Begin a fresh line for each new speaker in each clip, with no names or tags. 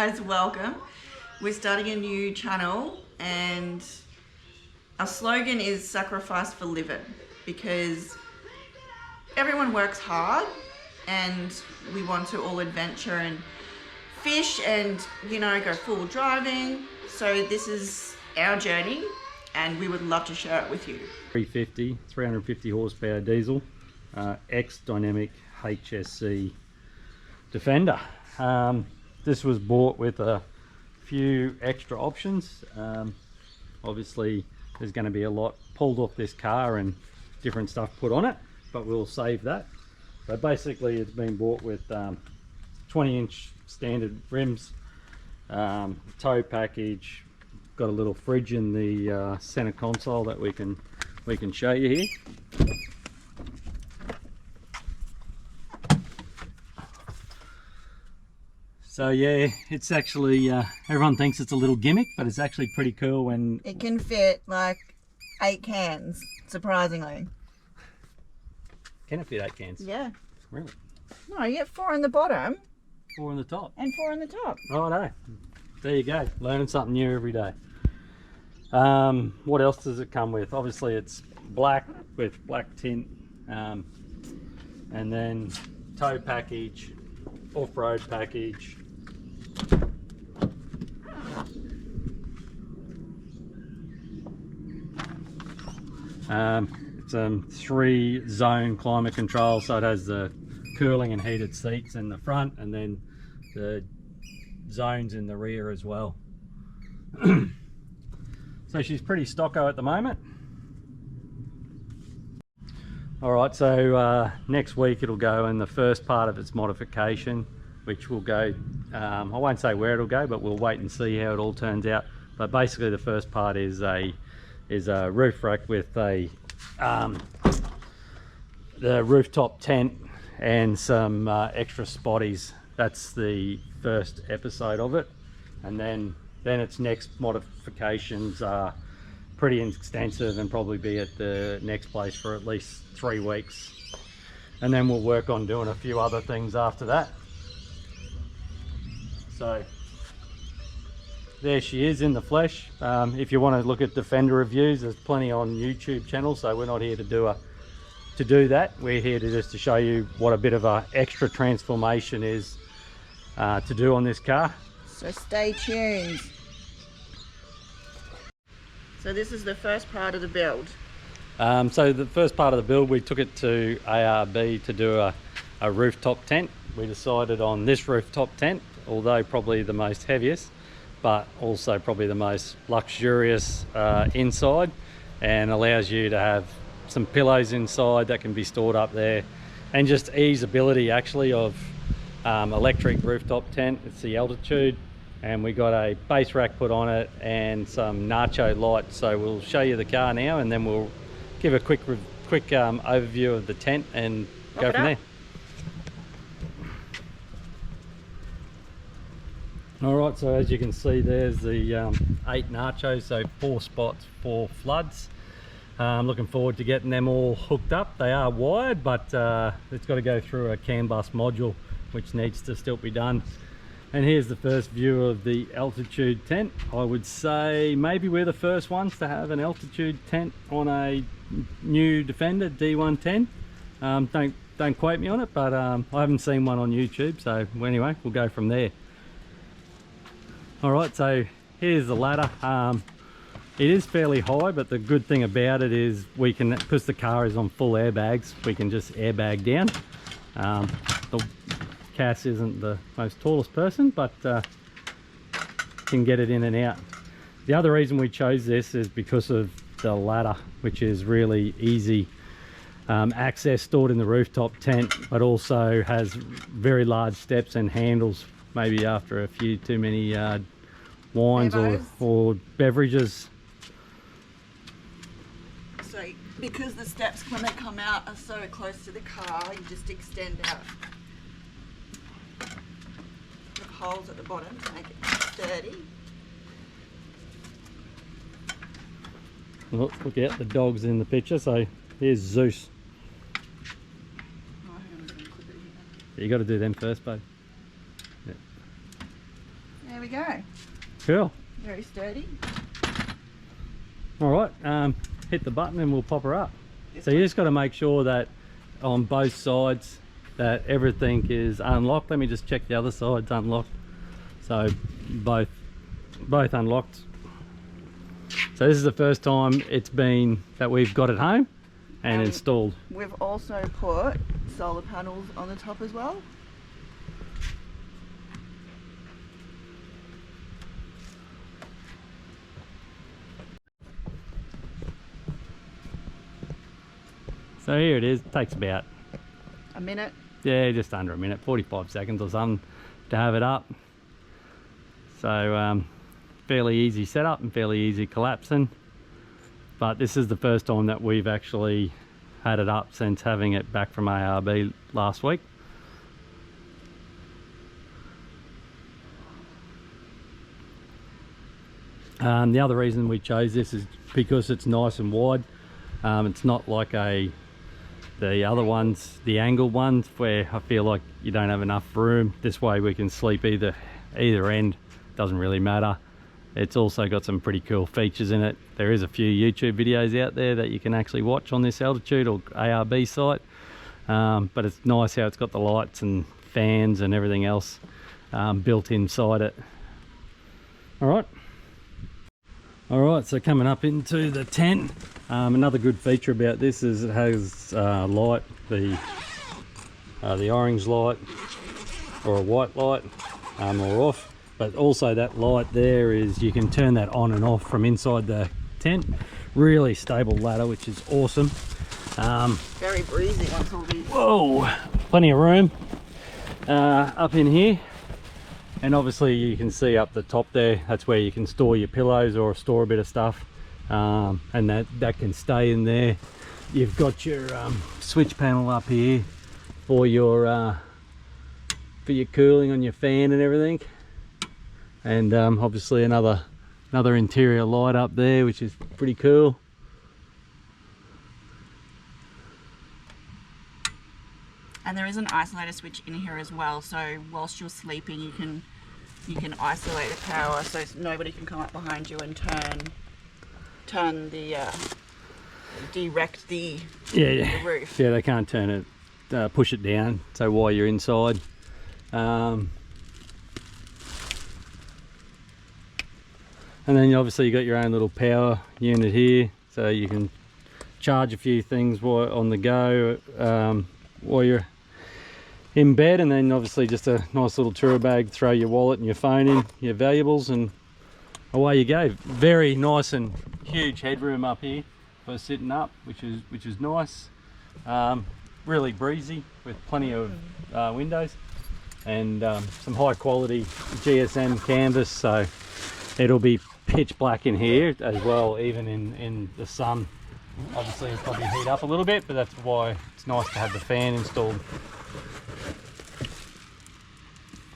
guys, welcome. We're starting a new channel and our slogan is sacrifice for living, because everyone works hard and we want to all adventure and fish and, you know, go full driving. So this is our journey and we would love to share it with you.
350 horsepower diesel, X-Dynamic HSC Defender. This was bought with a few extra options. Obviously there's going to be a lot pulled off this car and different stuff put on it, but we'll save that. So basically it's been bought with 20-inch standard rims, tow package, got a little fridge in the center console that we can show you here. So yeah, it's actually, everyone thinks it's a little gimmick, but it's actually pretty cool when...
It can fit like 8 cans, surprisingly.
Can it fit 8 cans?
Yeah.
Really?
No, you get 4 in the bottom.
4 on the top.
And 4 in the top.
Oh no. There you go. Learning something new every day. What else does it come with? Obviously it's black with black tint. And then tow package, off-road package. It's 3-zone climate control, so it has the cooling and heated seats in the front and then the zones in the rear as well. So she's pretty stocko at the moment. Alright, so next week it'll go in the first part of its modification, which will go, I won't say where it'll go, but we'll wait and see how it all turns out. But basically the first part is a roof rack with the rooftop tent and some extra spotties. That's the first episode of it, and then its next modifications are pretty extensive and probably be at the next place for at least 3 weeks, and then we'll work on doing a few other things after that. So there she is in the flesh. If you want to look at Defender reviews, there's plenty on YouTube channel, so we're not here to do that. We're here to just to show you what a bit of a extra transformation is to do on this car.
So stay tuned. So this is the first part of the build.
So the first part of the build, we took it to ARB to do a rooftop tent. We decided on this rooftop tent, although probably the most heaviest, but also probably the most luxurious inside, and allows you to have some pillows inside that can be stored up there, and just easeability actually of electric rooftop tent. It's the altitude, and we got a base rack put on it and some nacho lights. So we'll show you the car now and then we'll give a quick overview of the tent and go from there. Alright, so as you can see there's the 8 nachos, so 4 spots, 4 floods. I'm looking forward to getting them all hooked up. They are wired, but it's got to go through a CAN bus module, which needs to still be done. And here's the first view of the altitude tent. I would say maybe we're the first ones to have an altitude tent on a new Defender D110. Don't quote me on it, but I haven't seen one on YouTube, so anyway, we'll go from there. Alright, so here's the ladder. It is fairly high, but the good thing about it is we can, because the car is on full airbags, we can just airbag down. Cass isn't the most tallest person, but can get it in and out. The other reason we chose this is because of the ladder, which is really easy access, stored in the rooftop tent, but also has very large steps and handles, maybe after a few too many wines or beverages.
So because the steps when they come out are so close to the car, you just extend out the holes at the bottom to make it sturdy.
Look out, the dog's in the picture. So here's Zeus.
Oh, hang on, I'm gonna clip it here.
You got to do them first, babe. Yeah.
There we we go.
Cool.
Very sturdy.
All right, hit the button and we'll pop her up.
This
So you just got to make sure that on both sides that everything is unlocked. Let me just check the other side's unlocked. So both unlocked. So this is the first time it's been that we've got it home and installed.
We've also put solar panels on the top as well.
So here it is. It takes about
A minute.
yeah, just under a minute, 45 seconds or something to have it up. So fairly easy setup and fairly easy collapsing. But this is the first time that we've actually had it up since having it back from ARB last week. The other reason we chose this is because it's nice and wide. It's not like the other ones, the angled ones, where I feel like you don't have enough room. This way we can sleep either end, doesn't really matter. It's also got some pretty cool features in it. There is a few YouTube videos out there that you can actually watch on this Altitude or ARB site, but it's nice how it's got the lights and fans and everything else built inside it. All right, so coming up into the tent, another good feature about this is it has light, the orange light or a white light, or off. But also that light there is, you can turn that on and off from inside the tent. Really stable ladder, which is awesome.
Very breezy once all these.
Whoa, plenty of room up in here. And obviously you can see up the top there, that's where you can store your pillows or store a bit of stuff. And that can stay in there. You've got your switch panel up here for your cooling on your fan and everything. And obviously another interior light up there, which is pretty cool.
And there is an isolator switch in here as well, so whilst you're sleeping you can isolate the power so nobody can come up behind you and turn the direct the roof.
Yeah, they can't turn it, push it down, so while you're inside. And then obviously you got your own little power unit here, so you can charge a few things while on the go while you're in bed. And then obviously just a nice little tour bag, throw your wallet and your phone in, your valuables, and away you go. Very nice and huge headroom up here for sitting up, which is nice. Really breezy with plenty of windows and some high quality GSM canvas, so it'll be pitch black in here as well, even in the sun. Obviously it'll probably heat up a little bit, but that's why it's nice to have the fan installed.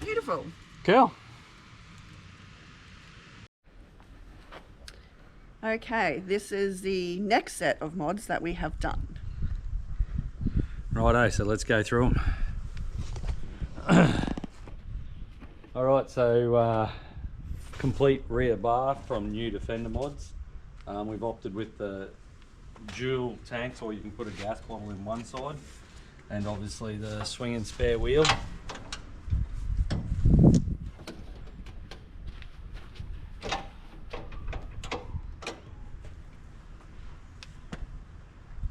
Beautiful.
Cool.
Okay, this is the next set of mods that we have done.
Righto, so let's go through them. All right, so complete rear bar from New Defender Mods. We've opted with the dual tanks, or you can put a gas bottle in one side, and obviously the swinging spare wheel.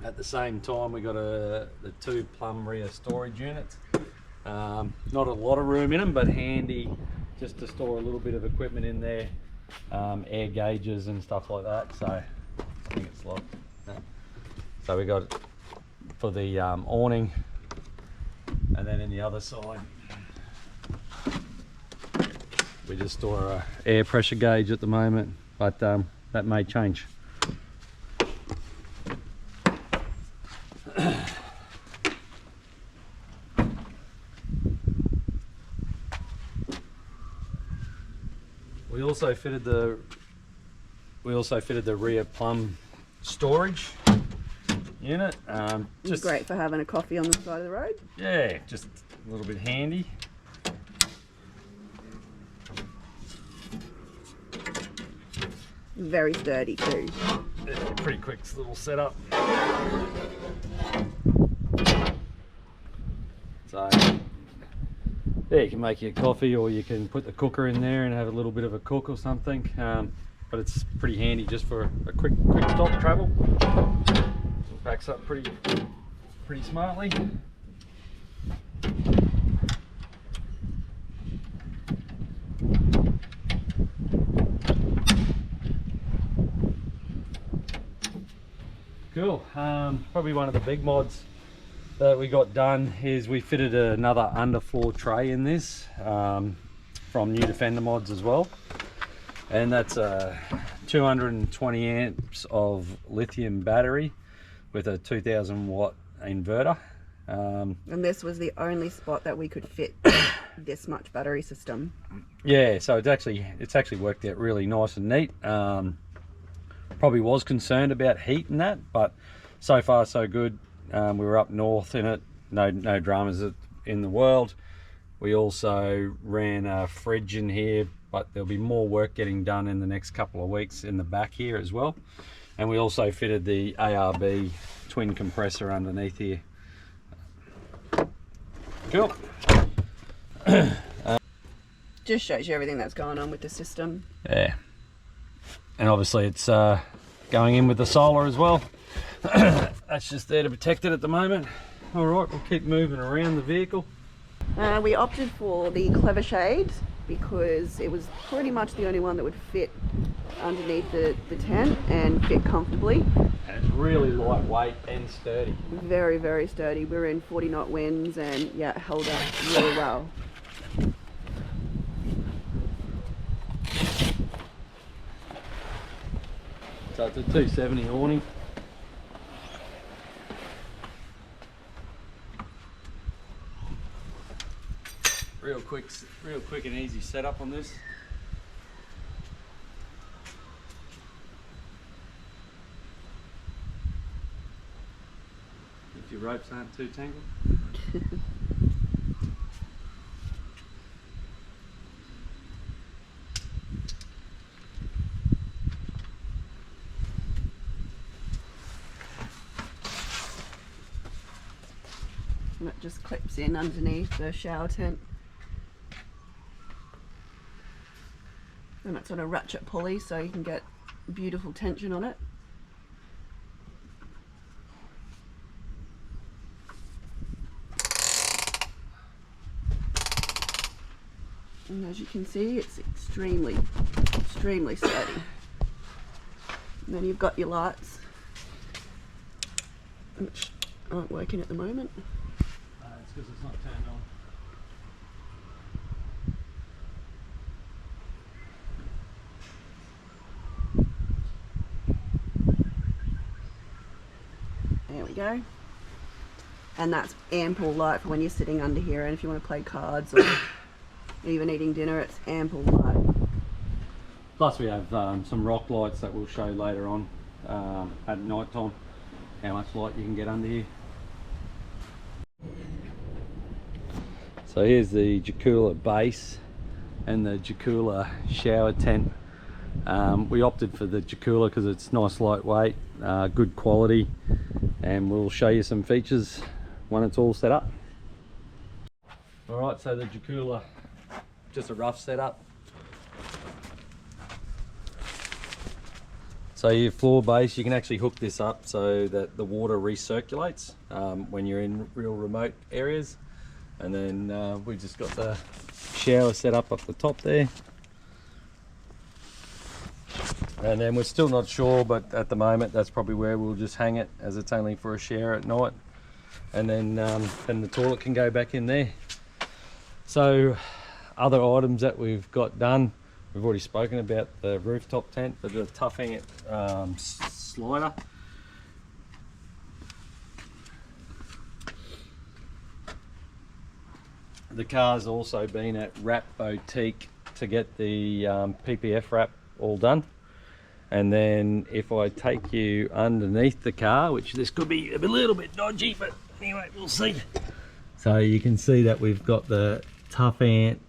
At the same time, we got the two plumb rear storage units. Not a lot of room in them, but handy just to store a little bit of equipment in there, air gauges and stuff like that. So I think it's locked. No. So we got for the awning, and then in the other side we just store a air pressure gauge at the moment, but that may change. We also fitted the rear plumb storage unit.
Just great for having a coffee on the side of the road.
Yeah, just a little bit handy.
Very sturdy too.
Yeah, pretty quick little setup. So yeah, you can make your coffee, or you can put the cooker in there and have a little bit of a cook or something. But it's pretty handy just for a quick stop travel. It packs up pretty smartly. Cool. Probably one of the big mods that we got done is we fitted another underfloor tray in this from New Defender Mods as well, and that's 220 amps of lithium battery with a 2000 watt inverter.
And this was the only spot that we could fit this much battery system.
Yeah, so it's actually worked out really nice and neat. Probably was concerned about heat and that, but so far so good. We were up north in it, no dramas in the world. We also ran a fridge in here, but there'll be more work getting done in the next couple of weeks in the back here as well. And we also fitted the ARB twin compressor underneath here. Cool.
Just shows you everything that's going on with the system.
Yeah. And obviously it's going in with the solar as well. That's just there to protect it at the moment. All right, we'll keep moving around the vehicle.
We opted for the Clever Shade because it was pretty much the only one that would fit underneath the tent and fit comfortably.
And it's really lightweight and sturdy.
Very, very sturdy. We were in 40 knot winds and yeah, it held up really well.
So it's a 270 awning. Real quick and easy setup on this. If your ropes aren't too tangled.
And it just clips in underneath the shower tent. And it's on a ratchet pulley so you can get beautiful tension on it. And as you can see, it's extremely sturdy. And then you've got your lights, which aren't working at the moment.
It's because it's not turned on.
There we go. And that's ample light for when you're sitting under here, and if you want to play cards or even eating dinner, it's ample light.
Plus we have some rock lights that we'll show later on at night time, how much light you can get under here. So here's the Jakula base and the Jakula shower tent. We opted for the Jakula because it's nice, lightweight, good quality, and we'll show you some features when it's all set up. Alright, so the Jakula, just a rough setup. So your floor base, you can actually hook this up so that the water recirculates when you're in real remote areas. And then we just got the shower set up the top there. And then we're still not sure, but at the moment that's probably where we'll just hang it, as it's only for a shower at night. And then the toilet can go back in there. So other items that we've got done, we've already spoken about the rooftop tent, but the tough ant slider. The car's also been at Wrap Boutique to get the PPF wrap all done. And then if I take you underneath the car, which this could be a little bit dodgy, but anyway, we'll see. So you can see that we've got the Tough Ant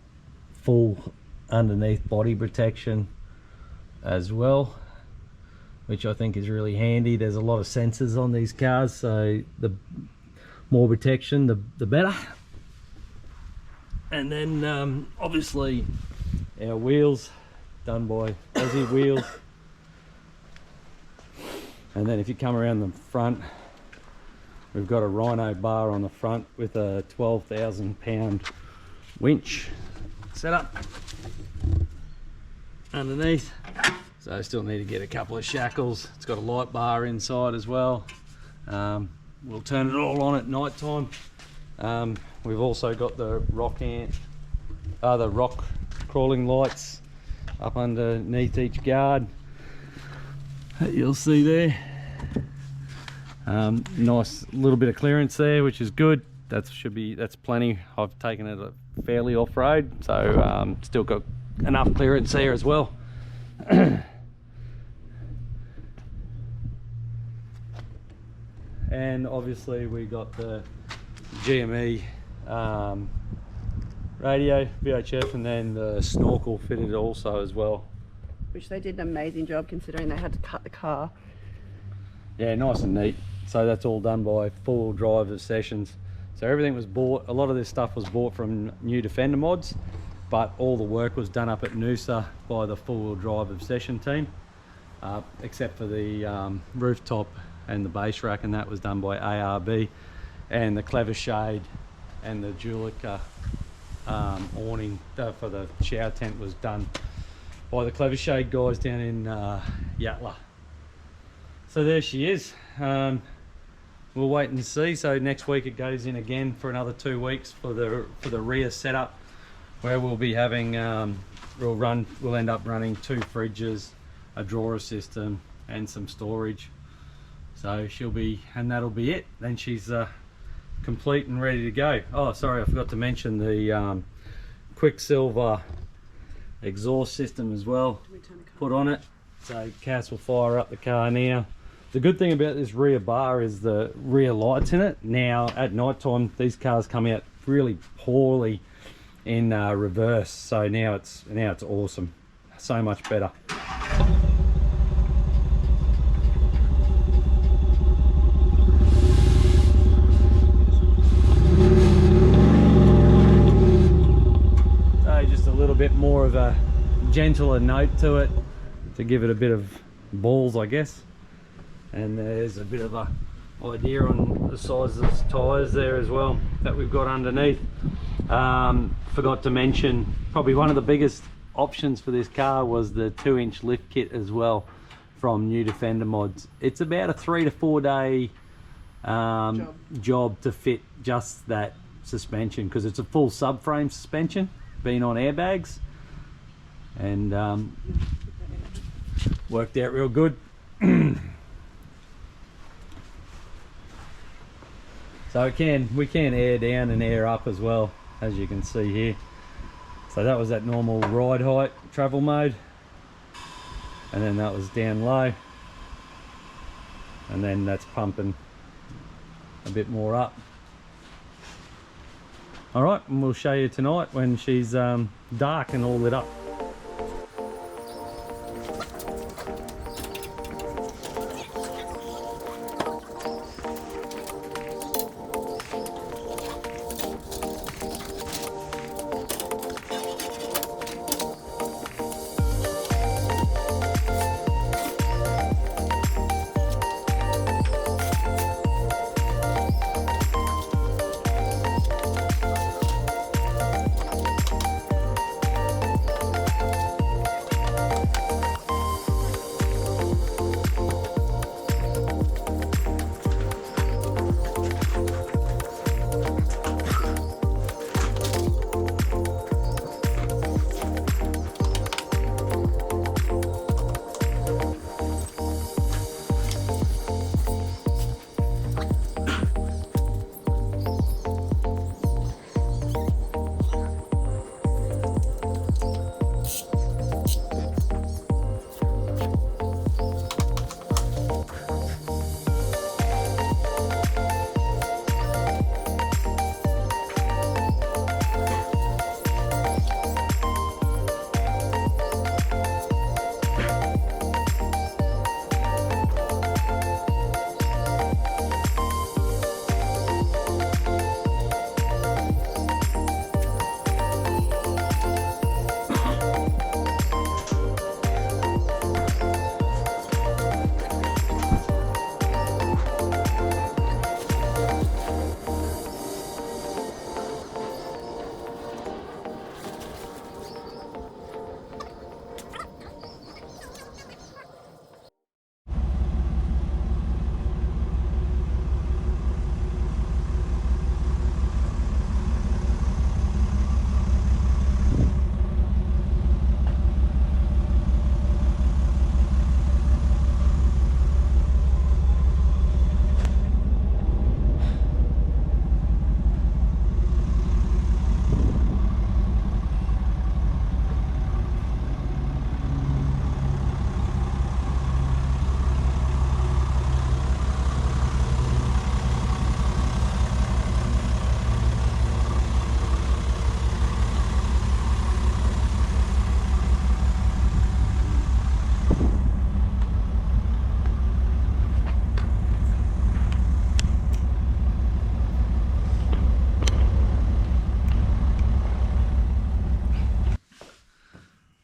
full underneath body protection as well. which I think is really handy. There's a lot of sensors on these cars, so the more protection, the better. And then obviously our wheels, done by Aussie Wheels. And then if you come around the front, we've got a Rhino bar on the front with a 12,000 pound winch set up underneath. So I still need to get a couple of shackles. It's got a light bar inside as well. We'll turn it all on at night time. We've also got the rock crawling lights up underneath each guard that you'll see there. Nice little bit of clearance there, which is good. That's plenty. I've taken it fairly off-road, so still got enough clearance there as well. And obviously we got the GME radio, VHF, and then the snorkel fitted also as well.
Which they did an amazing job considering they had to cut the car.
Yeah, nice and neat. So that's all done by full drive of Sessions. So everything was bought, a lot of this stuff was bought from New Defender Mods, but all the work was done up at Noosa by the full drive of Session team, except for the rooftop and the base rack, and that was done by ARB, and the Clever Shade and the Julica awning for the shower tent was done by the Clever Shade guys down in Yatala. So there she is. We'll wait and see. So next week it goes in again for another 2 weeks for the rear setup, where we'll be having we'll end up running 2 fridges, a drawer system, and some storage. So that'll be it. Then she's complete and ready to go. Oh, sorry, I forgot to mention the Quicksilver exhaust system as well put on it. So Cass will fire up the car now. The good thing about this rear bar is the rear lights in it. Now at night time these cars come out really poorly in reverse, so now it's awesome, so much better. So just a little bit more of a gentler note to it to give it a bit of balls, I guess. And there's a bit of a idea on the size of the tyres there as well that we've got underneath. Forgot to mention, probably one of the biggest options for this car was the 2-inch lift kit as well from New Defender Mods. It's about a 3 to 4 day job to fit just that suspension, because it's a full subframe suspension being on airbags, and worked out real good. So we can air down and air up as well, as you can see here. So that was that normal ride height travel mode, and then that was down low, and then that's pumping a bit more up. All right, and we'll show you tonight when she's dark and all lit up.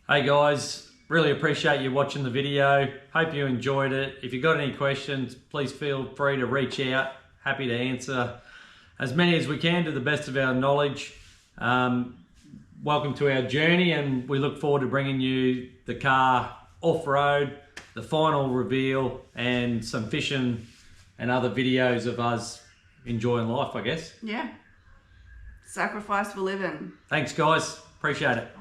Hey guys, really appreciate you watching the video. Hope you enjoyed it. If you got any questions, please feel free to reach out. Happy to answer as many as we can to the best of our knowledge. Welcome to our journey, and we look forward to bringing you the car off-road, the final reveal, and some fishing and other videos of us enjoying life, I guess.
Yeah. Sacrifice for living.
Thanks guys, appreciate it.